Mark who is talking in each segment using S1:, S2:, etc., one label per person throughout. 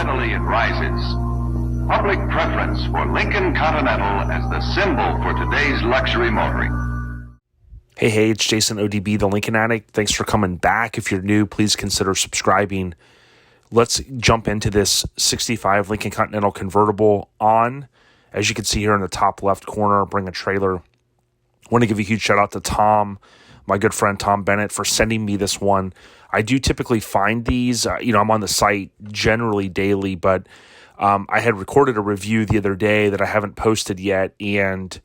S1: steadily it rises. Public preference for Lincoln Continental as the symbol for today's luxury motoring.
S2: Hey, it's Jason ODB, the Lincoln Addict. Thanks for coming back. If you're new, please consider subscribing. Let's jump into this 65 Lincoln Continental Convertible on. As you can see here in the top left corner, bring a trailer. I want to give a huge shout out to Tom, my good friend Tom Bennett, for sending me this one. I do typically find these, I'm on the site generally daily, but I had recorded a review the other day that I haven't posted yet, and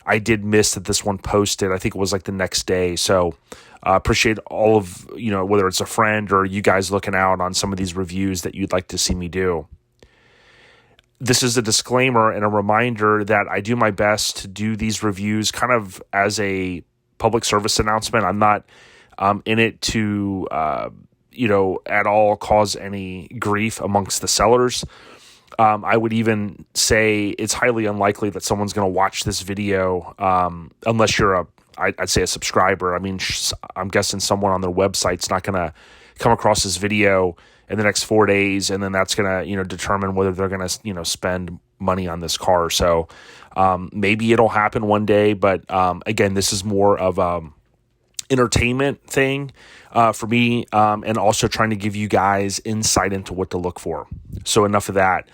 S2: I did miss that this one posted. I think it was like the next day. So appreciate all of, whether it's a friend or you guys looking out on some of these reviews that you'd like to see me do. This is a disclaimer and a reminder that I do my best to do these reviews kind of as a public service announcement. I'm not in it to, at all cause any grief amongst the sellers. I would even say it's highly unlikely that someone's going to watch this video unless you're I'd say a subscriber. I mean, I'm guessing someone on their website's not going to come across this video in the next 4 days, and then that's going to, determine whether they're going to, spend money on this car. So maybe it'll happen one day, but again, this is more of entertainment thing for me, and also trying to give you guys insight into what to look for. So enough of that.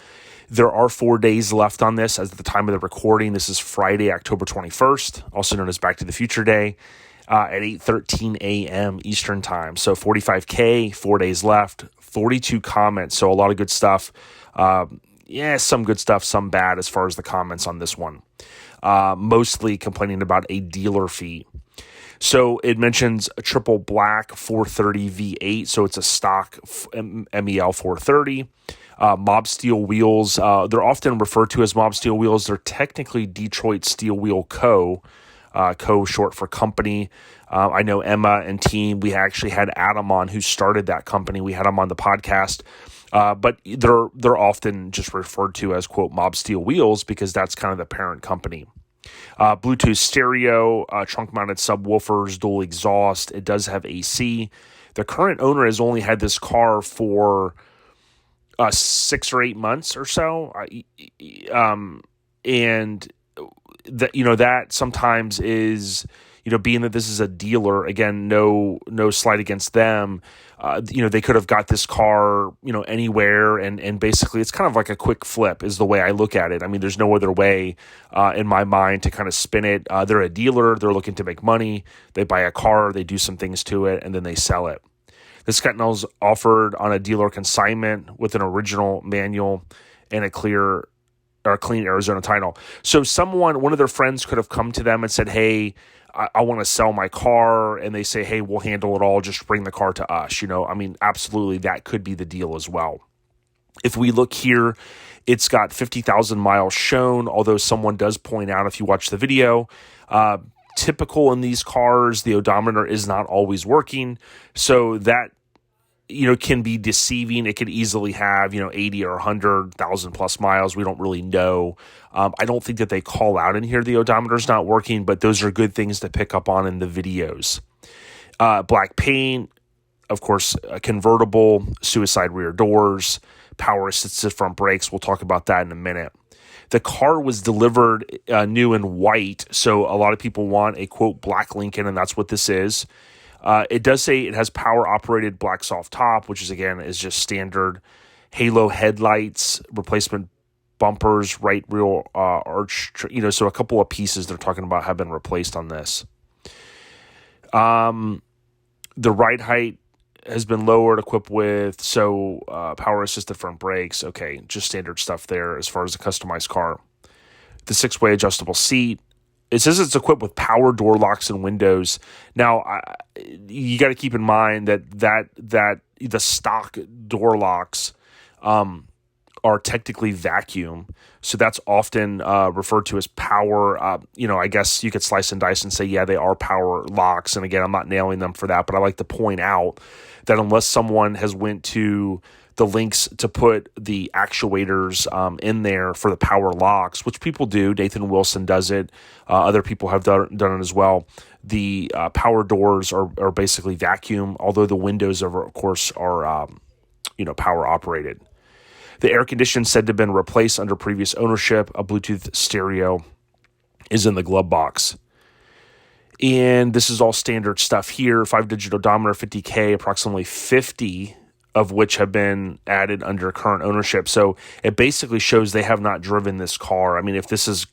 S2: There are 4 days left on this as at the time of the recording. This is Friday, October 21st, also known as Back to the Future Day, at 8:13 a.m. Eastern Time. So 45K, 4 days left, 42 comments. So a lot of good stuff. Some good stuff, some bad as far as the comments on this one. Mostly complaining about a dealer fee. So it mentions a triple black 430 V8. So it's a stock MEL 430. Mob steel wheels. They're often referred to as mob steel wheels. They're technically Detroit Steel Wheel Co. Co short for company. I know Emma and team, we actually had Adam on who started that company. We had him on the podcast. But they're often just referred to as, quote, mob steel wheels because that's kind of the parent company. Bluetooth stereo, trunk-mounted subwoofers, dual exhaust. It does have AC. The current owner has only had this car for 6 or 8 months or so, and that sometimes is, being that this is a dealer. Again, no slight against them. They could have got this car, anywhere, and basically it's kind of like a quick flip is the way I look at it. I mean, there's no other way in my mind to kind of spin it. They're a dealer. They're looking to make money. They buy a car, they do some things to it, and then they sell it. This Continental's offered on a dealer consignment with an original manual and a clean Arizona title. So one of their friends could have come to them and said, hey, I want to sell my car. And they say, hey, we'll handle it all. Just bring the car to us. Absolutely, that could be the deal as well. If we look here, it's got 50,000 miles shown, although someone does point out if you watch the video, typical in these cars, the odometer is not always working. So that, can be deceiving. It could easily have, 80 or 100,000 plus miles. We don't really know. I don't think that they call out in here the odometer's not working, but those are good things to pick up on in the videos. Black paint, of course, a convertible, suicide rear doors, power assisted front brakes. We'll talk about that in a minute. The car was delivered new in white, so a lot of people want a, quote, black Lincoln, and that's what this is. It does say it has power-operated black soft top, which is just standard. Halo headlights, replacement bumpers, right rear arch. So a couple of pieces they're talking about have been replaced on this. The ride height has been lowered, equipped with power-assisted front brakes. Okay, just standard stuff there as far as a customized car. The 6-way adjustable seat. It says it's equipped with power door locks and windows. Now, you got to keep in mind that the stock door locks are technically vacuum, so that's often referred to as power. I guess you could slice and dice and say, yeah, they are power locks. And again, I'm not nailing them for that, but I like to point out that unless someone has went to the links to put the actuators in there for the power locks, which people do. Nathan Wilson does it. Other people have done it as well. The power doors are basically vacuum, although the windows, of course, are power operated. The air conditioner said to have been replaced under previous ownership. A Bluetooth stereo is in the glove box. And this is all standard stuff here. 5-digit odometer, 50K, approximately 50 of which have been added under current ownership. So it basically shows they have not driven this car. I mean, if this is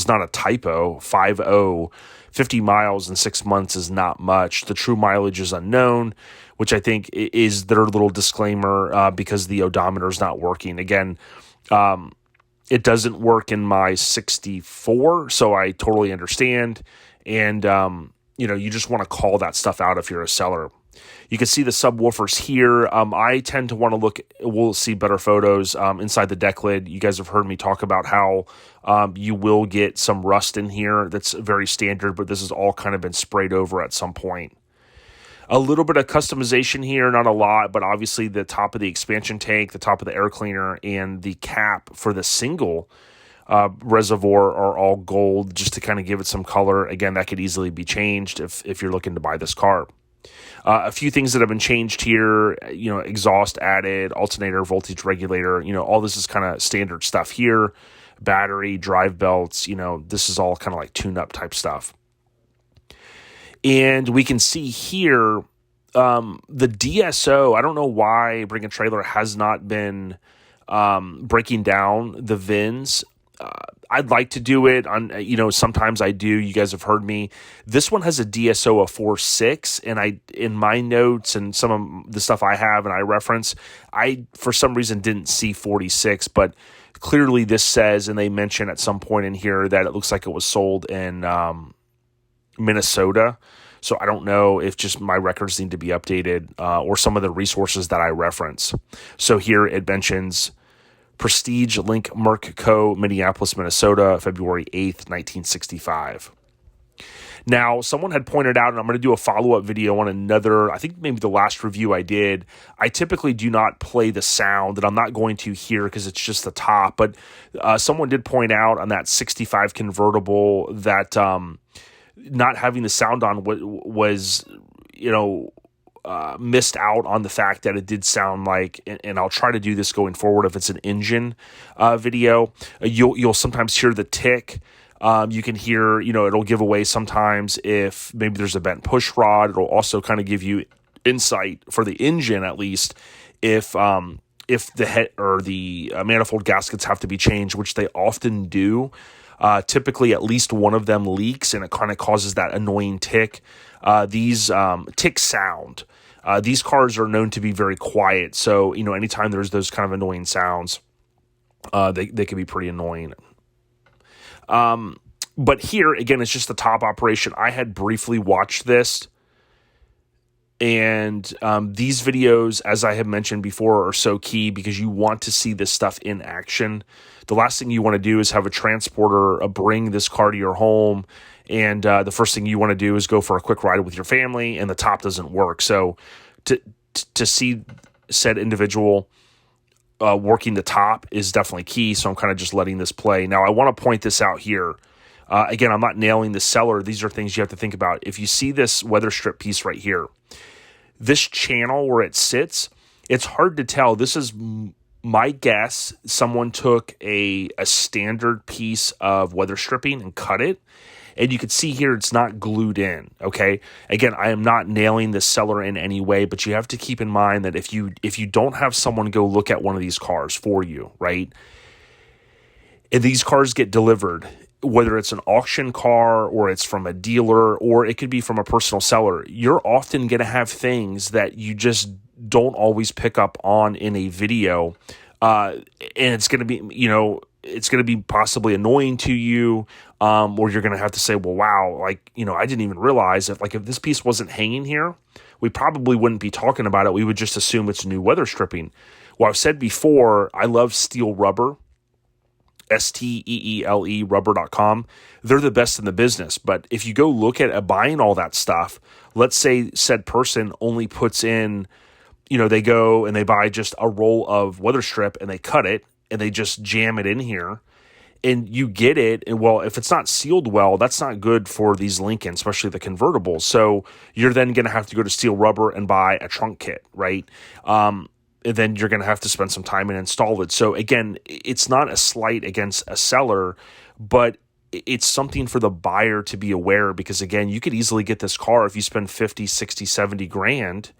S2: not a typo, 50 miles in 6 months is not much. The true mileage is unknown, which I think is their little disclaimer because the odometer is not working. Again, it doesn't work in my 64, so I totally understand. And, you just want to call that stuff out if you're a seller. You can see the subwoofers here. I tend to want to look, we'll see better photos inside the deck lid. You guys have heard me talk about how you will get some rust in here. That's very standard, but this has all kind of been sprayed over at some point. A little bit of customization here, not a lot, but obviously the top of the expansion tank, the top of the air cleaner, and the cap for the single reservoir are all gold just to kind of give it some color. Again, that could easily be changed if you're looking to buy this car. A few things that have been changed here, exhaust added, alternator, voltage regulator, all this is kind of standard stuff here. Battery, drive belts, this is all kind of like tune-up type stuff. And we can see here the DSO. I don't know why Bring a Trailer has not been breaking down the VINs. I'd like to do it on, sometimes I do. You guys have heard me. This one has a DSO of 46, and in my notes and some of the stuff I have and I reference, I for some reason didn't see 46, but clearly this says, and they mention at some point in here that it looks like it was sold in Minnesota. So I don't know if just my records need to be updated or some of the resources that I reference. So here it mentions Prestige Link Merc Co., Minneapolis, Minnesota, February 8th, 1965. Now, someone had pointed out, and I'm going to do a follow-up video on another, I think maybe the last review I did. I typically do not play the sound, and I'm not going to here because it's just the top. But someone did point out on that 65 convertible that not having the sound on was missed out on the fact that it did sound like, and I'll try to do this going forward if it's an engine video, you'll sometimes hear the tick. You can hear, it'll give away sometimes if maybe there's a bent push rod. It'll also kind of give you insight for the engine, at least, if the head or the manifold gaskets have to be changed, which they often do. Typically, at least one of them leaks, and it kind of causes that annoying tick. These tick sound. These cars are known to be very quiet, so anytime there's those kind of annoying sounds, they can be pretty annoying. But here again, it's just the top operation. I had briefly watched this, and these videos, as I have mentioned before, are so key because you want to see this stuff in action. The last thing you want to do is have a transporter bring this car to your home, and the first thing you want to do is go for a quick ride with your family, and the top doesn't work. So to see said individual working the top is definitely key, so I'm kind of just letting this play. Now, I want to point this out here. Again, I'm not nailing the seller. These are things you have to think about. If you see this weather strip piece right here, this channel where it sits, it's hard to tell. This is my guess. Someone took a standard piece of weather stripping and cut it. And you can see here it's not glued in, okay? Again, I am not nailing the seller in any way, but you have to keep in mind that if you don't have someone go look at one of these cars for you, right? And these cars get delivered, whether it's an auction car or it's from a dealer or it could be from a personal seller, you're often going to have things that you just don't always pick up on in a video. And it's going to be, it's going to be possibly annoying to you, or you're going to have to say, well, wow, I didn't even realize that, if this piece wasn't hanging here, we probably wouldn't be talking about it. We would just assume it's new weather stripping. Well, I've said before, I love steel rubber, STEELE rubber.com. They're the best in the business. But if you go look at buying all that stuff, let's say said person only puts in, they go and they buy just a roll of weather strip and they cut it and they just jam it in here and you get it. And well, if it's not sealed well, that's not good for these Lincoln, especially the convertibles. So you're then going to have to go to steel rubber and buy a trunk kit, right? then you're going to have to spend some time and install it. So again, it's not a slight against a seller, but it's something for the buyer to be aware, because again, you could easily get this car if you spend 50, 60, 70 grand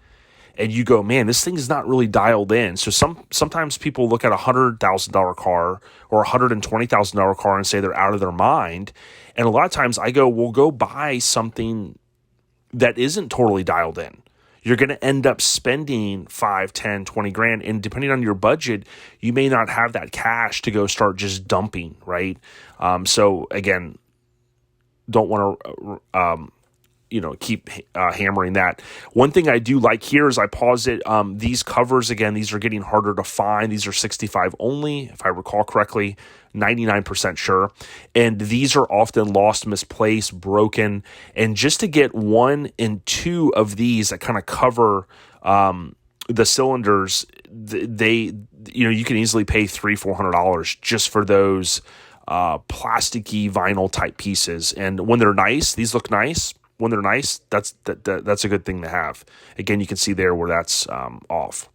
S2: and you go, man, this thing is not really dialed in. So sometimes people look at $100,000 car or $120,000 car and say they're out of their mind. And a lot of times I go, well, go buy something that isn't totally dialed in. You're going to end up spending 5, 10, 20 grand. And depending on your budget, you may not have that cash to go start just dumping, right? So again, don't want to, keep hammering that. One thing I do like here is I pause it. These covers, again, these are getting harder to find. These are 65 only, if I recall correctly, 99% sure. And these are often lost, misplaced, broken. And just to get 1 and 2 of these that kind of cover the cylinders, you can easily pay $300-$400 just for those plasticky vinyl type pieces. And when they're nice, these look nice. When they're nice, that's a good thing to have. Again, you can see there where that's off.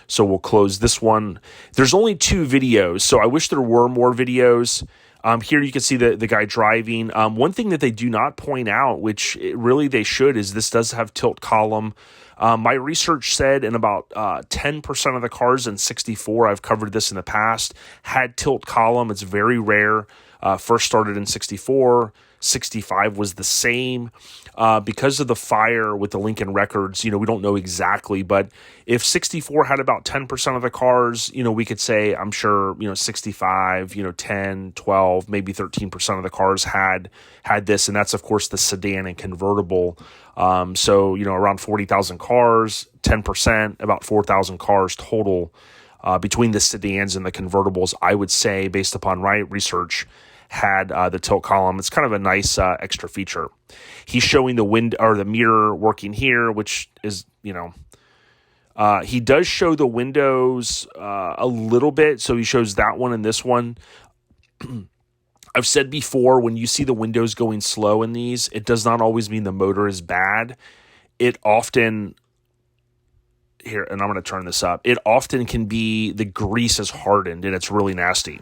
S2: So we'll close this one. There's only 2 videos, so I wish there were more videos. Here you can see the guy driving. One thing that they do not point out, which really they should, is this does have tilt column. My research said in about 10% of the cars in 64, I've covered this in the past, had tilt column. It's very rare. First started in 64. 65 was the same. Because of the fire with the Lincoln records, we don't know exactly, but if 64 had about 10% of the cars, we could say, I'm sure, 65, 10, 12, maybe 13% of the cars had this. And that's, of course, the sedan and convertible. So, around 40,000 cars, 10%, about 4,000 cars total between the sedans and the convertibles, I would say, based upon my research, had the tilt column. It's kind of a nice extra feature. He's showing the wind or the mirror working here, which is, he does show the windows a little bit. So he shows that one and this one. I've said before, when you see the windows going slow in these, it does not always mean the motor is bad. It often, here, and I'm going to turn this up, it often can be the grease is hardened and it's really nasty.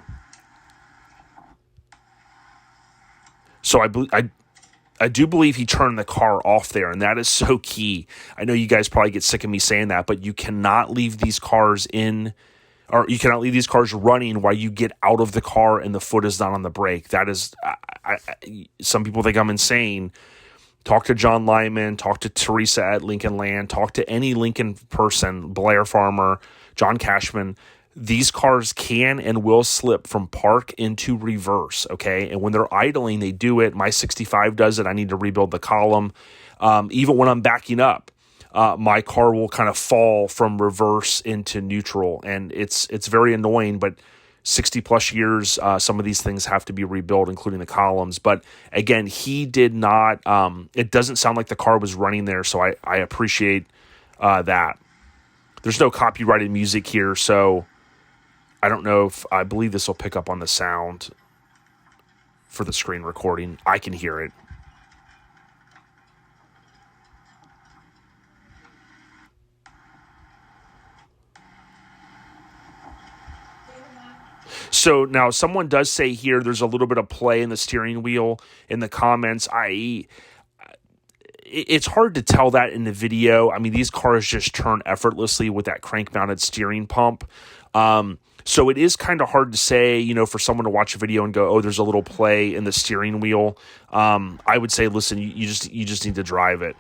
S2: So I do believe he turned the car off there, and that is so key. I know you guys probably get sick of me saying that, but you cannot leave these cars in, or you cannot leave these cars running while you get out of the car and the foot is not on the brake. That is, some people think I'm insane. Talk to John Lyman, talk to Teresa at Lincoln Land, talk to any Lincoln person, Blair Farmer, John Cashman. These cars can and will slip from park into reverse, okay? And when they're idling, they do it. My 65 does it. I need to rebuild the column. Even when I'm backing up, my car will kind of fall from reverse into neutral. And it's very annoying, but 60-plus years, some of these things have to be rebuilt, including the columns. But again, he did not, it doesn't sound like the car was running there, so I appreciate that. There's no copyrighted music here, so I don't know if, I believe this will pick up on the sound for the screen recording. I can hear it. So now someone does say here there's a little bit of play in the steering wheel in the comments, i.e., it's hard to tell that in the video. I mean, these cars just turn effortlessly with that crank-mounted steering pump. So it is kind of hard to say, for someone to watch a video and go, oh, there's a little play in the steering wheel. I would say, listen, you just need to drive it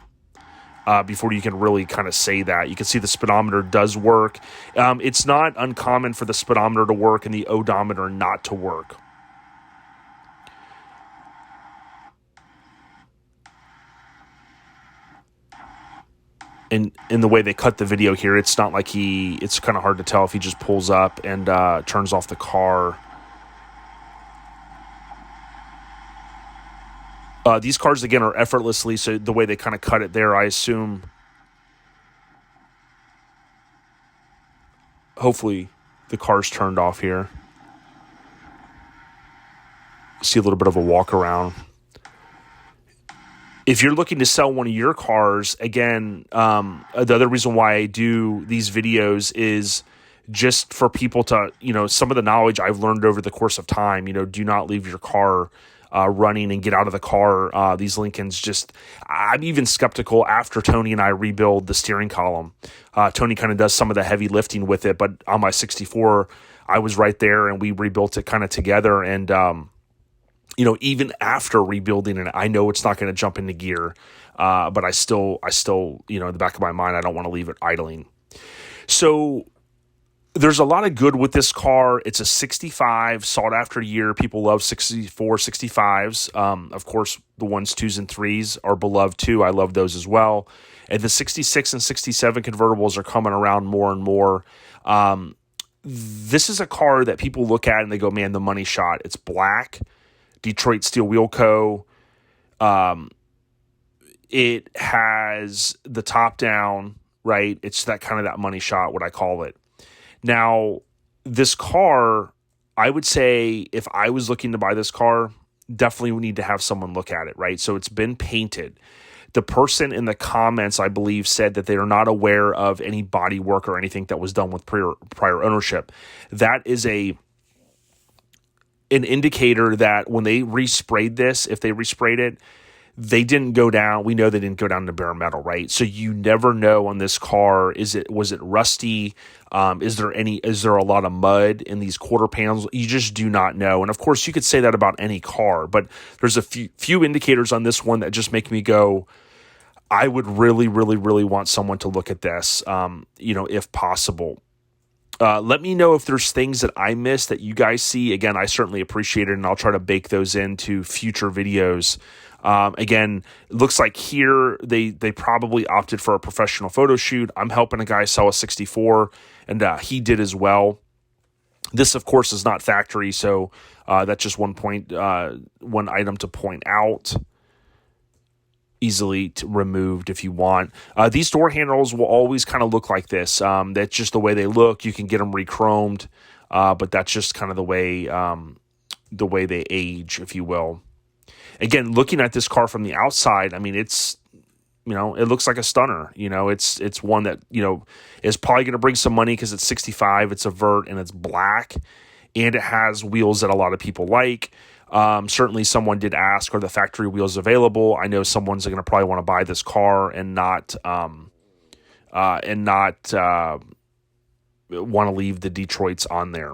S2: before you can really kind of say that. You can see the speedometer does work. It's not uncommon for the speedometer to work and the odometer not to work. In the way they cut the video here, it's not like it's kind of hard to tell if he just pulls up and turns off the car. These cars, again, are effortlessly, so the way they kind of cut it there, I assume, hopefully the car's turned off here. See a little bit of a walk around. if you're looking to sell one of your cars, again, the other reason why I do these videos is just for people to, some of the knowledge I've learned over the course of time, do not leave your car running and get out of the car. These Lincolns I'm even skeptical after Tony and I rebuild the steering column. Tony kind of does some of the heavy lifting with it, but on my 64, I was right there and we rebuilt it kind of together. And, even after rebuilding it, I know it's not going to jump into gear. But I still, in the back of my mind, I don't want to leave it idling. So there's a lot of good with this car. It's a 65, sought after year. People love 64, 65s. Of course, the 1s, 2s, and 3s are beloved too. I love those as well. And the 66 and 67 convertibles are coming around more and more. This is a car that people look at and they go, man, the money shot. It's black, Detroit Steel Wheel Co. It has the top down, right? It's that kind of that money shot, what I call it. Now, this car, I would say if I was looking to buy this car, definitely would need to have someone look at it, right? So it's been painted. The person in the comments, I believe, said that they are not aware of any body work or anything that was done with prior ownership. That is an indicator that when they resprayed this, if they resprayed it, they didn't go down. We know they didn't go down to bare metal, right? So you never know on this car. Was it rusty? Is there a lot of mud in these quarter panels? You just do not know. And of course, you could say that about any car, but there's a few indicators on this one that just make me go, I would really, really, really want someone to look at this, if possible. Let me know if there's things that I missed that you guys see. Again, I certainly appreciate it, and I'll try to bake those into future videos. Again, it looks like here they probably opted for a professional photo shoot. I'm helping a guy sell a 64, and he did as well. This, of course, is not factory, so that's just one item to point out. Easily removed if you want. These door handles will always kind of look like this. That's just the way they look. You can get them re-chromed, but that's just kind of the way they age, if you will. Again, looking at this car from the outside, I mean, it's, it looks like a stunner. It's one that, is probably going to bring some money because it's 65, it's a vert, and it's black, and it has wheels that a lot of people like. Certainly someone did ask, are the factory wheels available? I know someone's going to probably want to buy this car and not want to leave the Detroits on there.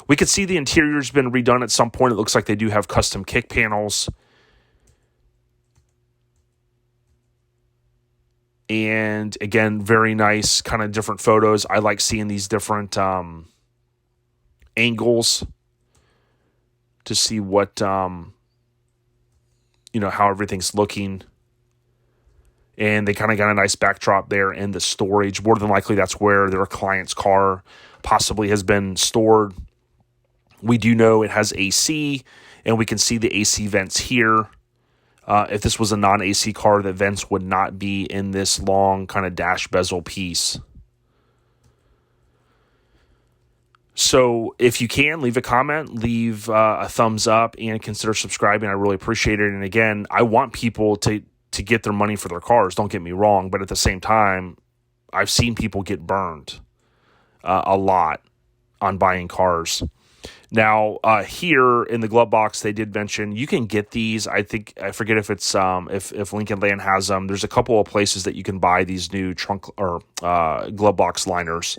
S2: We could see the interior's been redone at some point. It looks like they do have custom kick panels. And again, very nice kind of different photos. I like seeing these different angles to see what, how everything's looking. And they kind of got a nice backdrop there in the storage. More than likely, that's where their client's car possibly has been stored. We do know it has AC, and we can see the AC vents here. If this was a non-AC car, the vents would not be in this long kind of dash bezel piece. So if you can, leave a comment, leave a thumbs up, and consider subscribing. I really appreciate it. And again, I want people to get their money for their cars. Don't get me wrong. But at the same time, I've seen people get burned a lot on buying cars. Now, here in the glove box, they did mention you can get these. I forget if it's if Lincoln Land has them. There's a couple of places that you can buy these new trunk or glove box liners.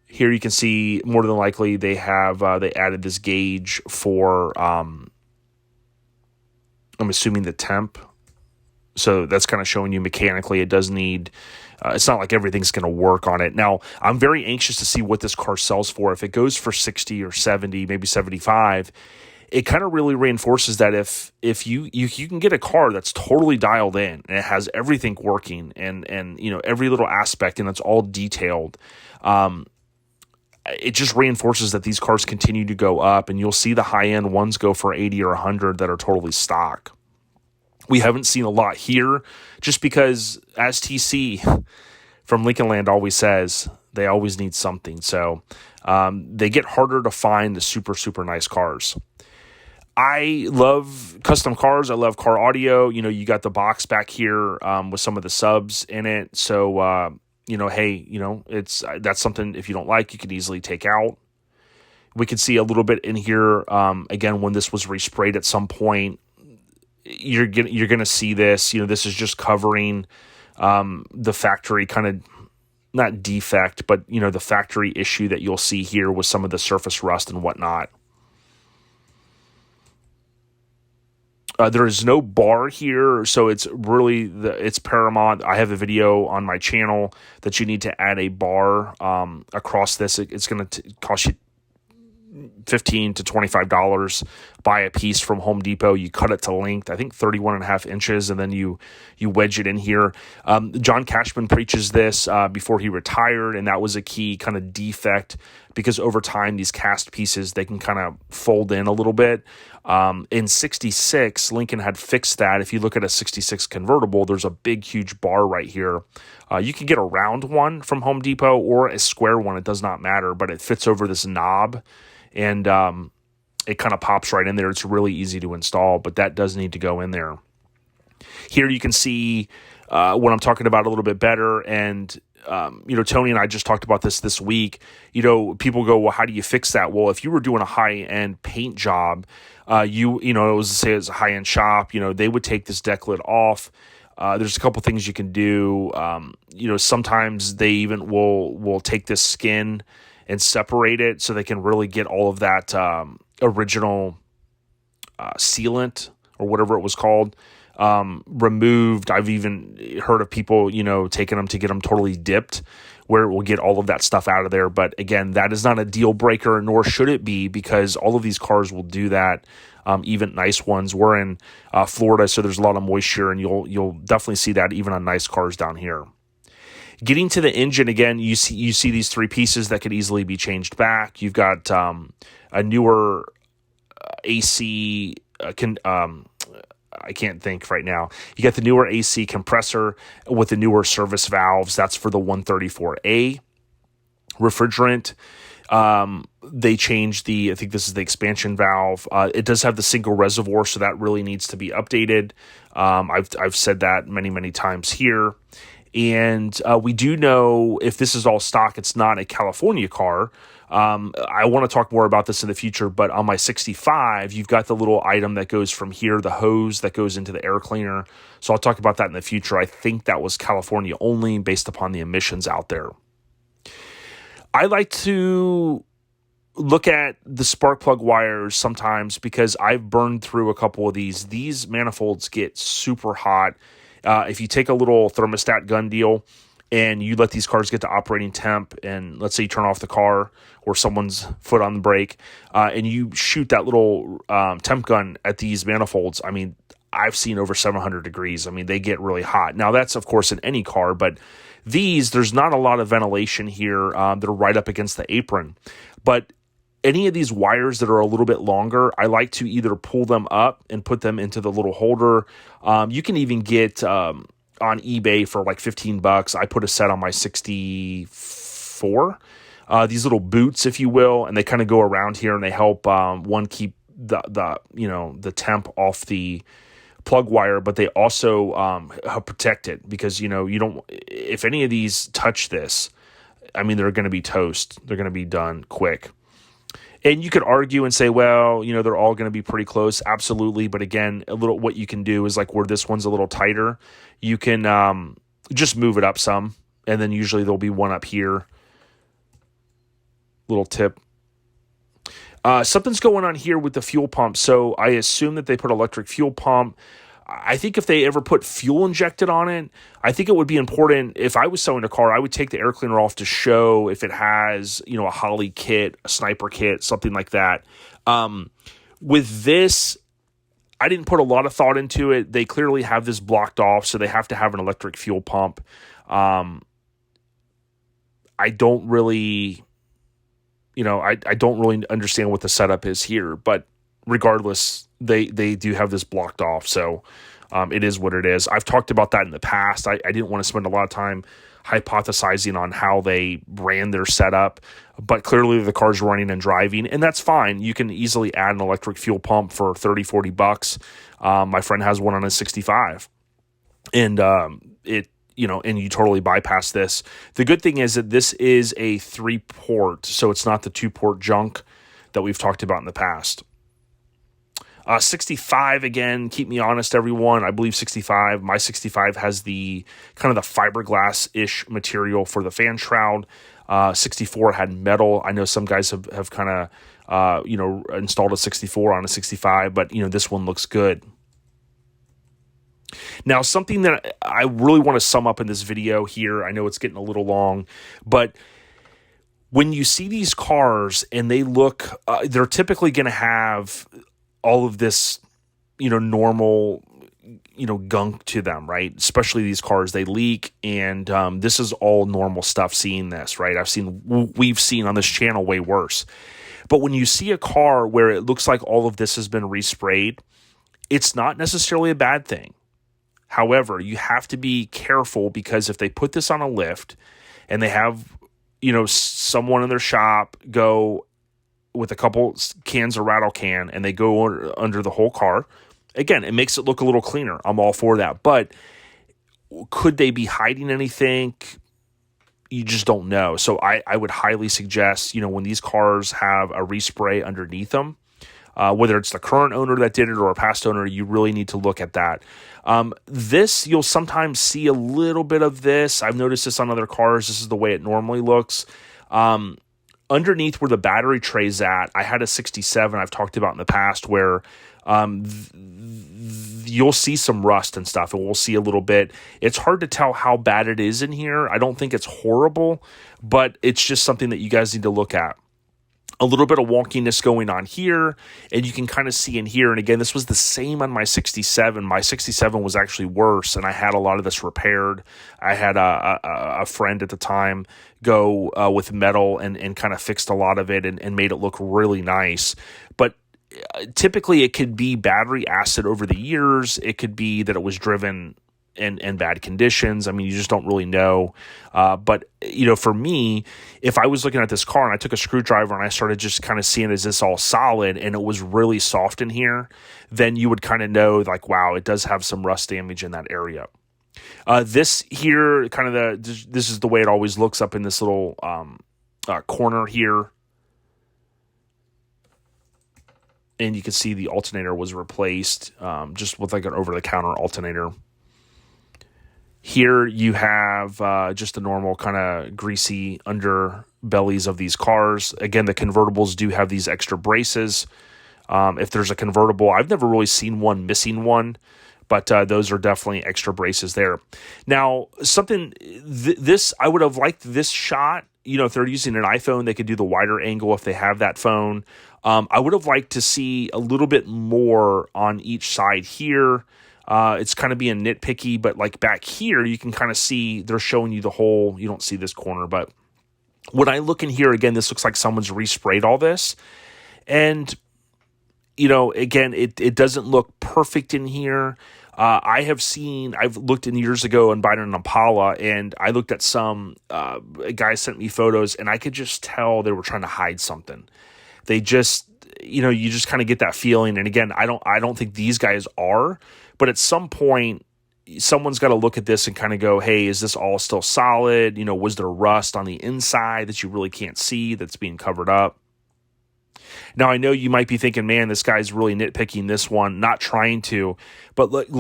S2: Here you can see more than likely they have they added this gauge for I'm assuming the temp. So that's kind of showing you mechanically it does need. It's not like everything's going to work on it. Now, I'm very anxious to see what this car sells for. If it goes for 60 or 70, maybe 75, it kind of really reinforces that if you can get a car that's totally dialed in and it has everything working and every little aspect and it's all detailed, it just reinforces that these cars continue to go up, and you'll see the high-end ones go for 80 or 100 that are totally stock. We haven't seen a lot here just because, as TC from Lincoln Land always says, they always need something. So they get harder to find the super, super nice cars. I love custom cars. I love car audio. You got the box back here with some of the subs in it. So, hey, that's something if you don't like, you can easily take out. We could see a little bit in here, again, when this was resprayed at some point. You're gonna see this. This is just covering the factory kind of, not defect, but, the factory issue that you'll see here with some of the surface rust and whatnot. There is no bar here, so it's really it's paramount. I have a video on my channel that you need to add a bar across this. It's going to cost you $15 to $25. Buy a piece from Home Depot. You cut it to length, I think 31.5 inches, and then you wedge it in here. John Cashman preaches this before he retired, and that was a key kind of defect, because over time these cast pieces, they can kind of fold in a little bit. In 66, Lincoln had fixed that. If you look at a 66 convertible, there's a big, huge bar right here. You can get a round one from Home Depot or a square one. It does not matter, but it fits over this knob, and it kind of pops right in there. It's really easy to install, but that does need to go in there. Here you can see what I'm talking about a little bit better, and Tony and I just talked about this week. People go, well, how do you fix that? Well, if you were doing a high-end paint job, it was, say it's a high-end shop, they would take this deck lid off. There's a couple things you can do. Sometimes they even will take this skin and separate it so they can really get all of that original sealant or whatever it was called removed. I've even heard of people, taking them to get them totally dipped, where it will get all of that stuff out of there. But again, that is not a deal breaker, nor should it be, because all of these cars will do that. Even nice ones. We're in Florida, so there's a lot of moisture, and you'll definitely see that even on nice cars down here. Getting to the engine, again, you see these three pieces that could easily be changed back. You've got a newer AC. I can't think right now. You got the newer AC compressor with the newer service valves. That's for the 134A refrigerant. They changed I think this is the expansion valve. It does have the single reservoir, so that really needs to be updated. I've said that many, many times here. And we do know, if this is all stock, it's not a California car. I want to talk more about this in the future, but on my 65, you've got the little item that goes from here, the hose that goes into the air cleaner. So I'll talk about that in the future. I think that was California only based upon the emissions out there. I like to look at the spark plug wires sometimes, because I've burned through a couple of these. These manifolds get super hot. If you take a little thermostat gun deal and you let these cars get to operating temp, and let's say you turn off the car or someone's foot on the brake, and you shoot that little temp gun at these manifolds, I mean, I've seen over 700 degrees. I mean, they get really hot. Now, that's, of course, in any car, but there's not a lot of ventilation here. They're right up against the apron. But any of these wires that are a little bit longer, I like to either pull them up and put them into the little holder. You can even get on eBay for like $15. I put a set on my 64. These little boots, if you will, and they kind of go around here, and they help keep the temp off the plug wire, but they also help protect it, because you don't. If any of these touch this, I mean, they're going to be toast. They're going to be done quick. And you could argue and say, well, they're all going to be pretty close. Absolutely. But again, what you can do is, like where this one's a little tighter, you can just move it up some. And then usually there'll be one up here. Little tip. Something's going on here with the fuel pump. So I assume that they put electric fuel pump. I think if they ever put fuel injected on it, I think it would be important. If I was selling a car, I would take the air cleaner off to show if it has, a Holly kit, a sniper kit, something like that. With this, I didn't put a lot of thought into it. They clearly have this blocked off, so they have to have an electric fuel pump. I don't really, I don't really understand what the setup is here, but regardless, they do have this blocked off. So It is what it is. I've talked about that in the past. I didn't want to spend a lot of time hypothesizing on how they ran their setup, but clearly the car's running and driving, and that's fine. You can easily add an electric fuel pump for $30-$40. My friend has one on a 65, and and you totally bypass this. The good thing is that this is a 3-port, so it's not the 2-port junk that we've talked about in the past. 65, again, keep me honest, everyone. I believe 65. My 65 has the kind of the fiberglass-ish material for the fan shroud. 64 had metal. I know some guys have kind of, installed a 64 on a 65, but, this one looks good. Now, something that I really want to sum up in this video here, I know it's getting a little long, but when you see these cars and they look, they're typically going to have all of this, normal, gunk to them, right? Especially these cars, they leak, and this is all normal stuff seeing this, right? We've seen on this channel way worse. But when you see a car where it looks like all of this has been resprayed, it's not necessarily a bad thing. However, you have to be careful, because if they put this on a lift and they have, someone in their shop go with a couple cans of rattle can and they go under the whole car, again, it makes it look a little cleaner. I'm all for that. But could they be hiding anything? You just don't know. So I would highly suggest, when these cars have a respray underneath them, whether it's the current owner that did it or a past owner, you really need to look at that. This, you'll sometimes see a little bit of this. I've noticed this on other cars. This is the way it normally looks. Underneath where the battery tray's at, I had a 67 I've talked about in the past where you'll see some rust and stuff, and we'll see a little bit. It's hard to tell how bad it is in here. I don't think it's horrible, but it's just something that you guys need to look at. A little bit of wonkiness going on here, and you can kind of see in here. And again, this was the same on my 67. My 67 was actually worse, and I had a lot of this repaired. I had a friend at the time go with metal and kind of fixed a lot of it and made it look really nice. But typically it could be battery acid over the years. It could be that it was driven in bad conditions. I mean, you just don't really know. But, for me, if I was looking at this car and I took a screwdriver and I started just kind of seeing, is this all solid, and it was really soft in here, then you would kind of know, like, wow, it does have some rust damage in that area. This here, this is the way it always looks up in this little corner here. And you can see the alternator was replaced just with like an over-the-counter alternator. Here you have just the normal kind of greasy underbellies of these cars. Again, the convertibles do have these extra braces. If there's a convertible, I've never really seen one missing one, but those are definitely extra braces there. Now, I would have liked this shot. If they're using an iPhone, they could do the wider angle if they have that phone. I would have liked to see a little bit more on each side here. It's kind of being nitpicky, but like back here, you can kind of see they're showing you the whole, you don't see this corner, but when I look in here, again, this looks like someone's resprayed all this. And, again, it doesn't look perfect in here. I've looked in years ago and bought an Impala, and I looked at some, a guy sent me photos, and I could just tell they were trying to hide something. They just, you just kind of get that feeling. And again, I don't think these guys are, but at some point, someone's got to look at this and kind of go, hey, is this all still solid? Was there rust on the inside that you really can't see that's being covered up? Now, I know you might be thinking, man, this guy's really nitpicking this one, not trying to, but let's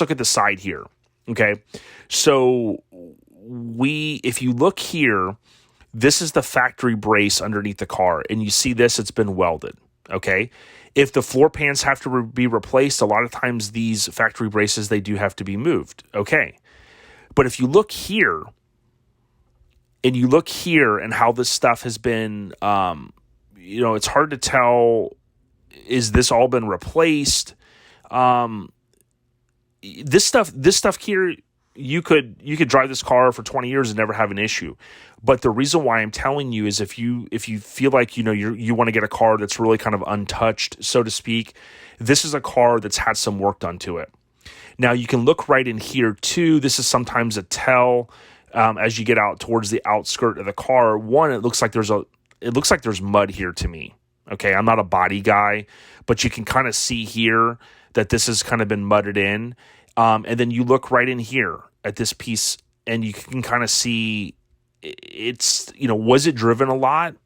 S2: look at the side here, okay? So if you look here, this is the factory brace underneath the car, and you see this, it's been welded, okay? If the floor pans have to be replaced, a lot of times these factory braces, they do have to be moved, okay? But if you look here, and how this stuff has been, it's hard to tell, is this all been replaced? This stuff here, you could drive this car for 20 years and never have an issue. But the reason why I'm telling you is if you feel like you want to get a car that's really kind of untouched, so to speak, this is a car that's had some work done to it. Now you can look right in here too. This is sometimes a tell as you get out towards the outskirt of the car. One, it looks like there's mud here to me. Okay, I'm not a body guy, but you can kind of see here that this has kind of been mudded in. And then you look right in here at this piece, and you can kind of see it's, was it driven a lot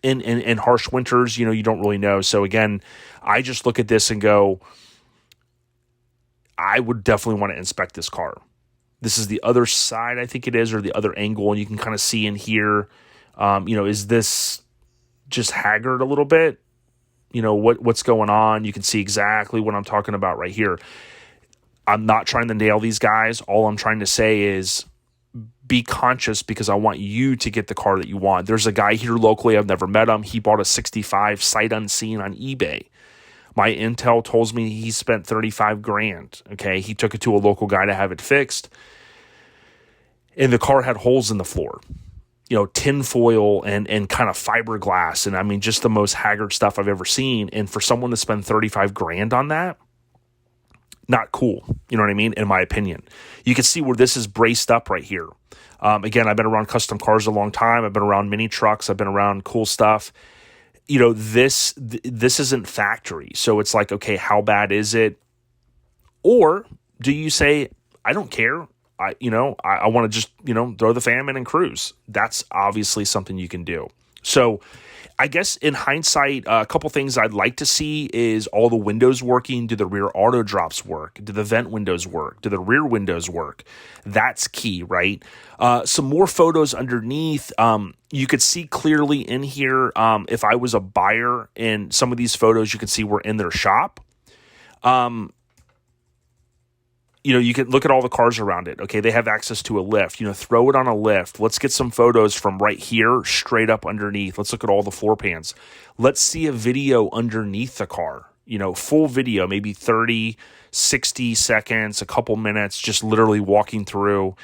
S2: in harsh winters? You don't really know. So again, I just look at this and go, I would definitely want to inspect this car. This is the other side, I think it is, or the other angle, and you can kind of see in here, is this just haggard a little bit? What's going on? You can see exactly what I'm talking about right here. I'm not trying to nail these guys. All I'm trying to say is be conscious, because I want you to get the car that you want. There's a guy here locally. I've never met him. He bought a 65 sight unseen on eBay. My intel tells me he spent $35,000. Okay. He took it to a local guy to have it fixed, and the car had holes in the floor, tinfoil and kind of fiberglass. And I mean, just the most haggard stuff I've ever seen. And for someone to spend $35,000 on that, not cool. You know what I mean? In my opinion, you can see where this is braced up right here. Again, I've been around custom cars a long time. I've been around mini trucks. I've been around cool stuff. This isn't factory. So it's like, okay, how bad is it? Or do you say, I don't care. I want to just, throw the fam in and cruise. That's obviously something you can do. So I guess in hindsight, a couple things I'd like to see is all the windows working. Do the rear auto drops work? Do the vent windows work? Do the rear windows work? That's key, right? Some more photos underneath. You could see clearly in here, if I was a buyer, in some of these photos, you can see we're in their shop. You can look at all the cars around it. Okay, they have access to a lift. Throw it on a lift. Let's get some photos from right here straight up underneath. Let's look at all the floor pans. Let's see a video underneath the car. Full video, maybe 30, 60 seconds, a couple minutes, just literally walking through.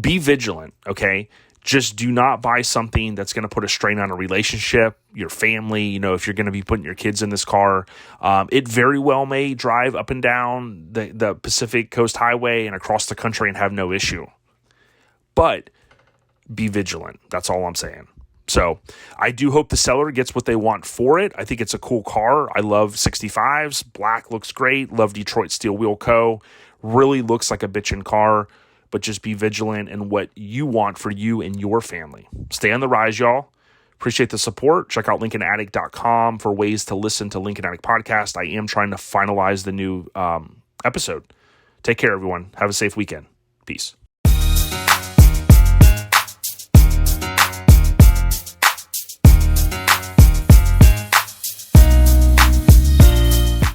S2: Be vigilant, okay? Just do not buy something that's going to put a strain on a relationship, your family. If you're going to be putting your kids in this car, it very well may drive up and down the Pacific Coast Highway and across the country and have no issue. But be vigilant. That's all I'm saying. So I do hope the seller gets what they want for it. I think it's a cool car. I love 65s. Black looks great. Love Detroit Steel Wheel Co. Really looks like a bitchin' car. But just be vigilant in what you want for you and your family. Stay on the rise, y'all. Appreciate the support. Check out LincolnAddict.com for ways to listen to Lincoln Addict Podcast. I am trying to finalize the new episode. Take care, everyone. Have a safe weekend. Peace.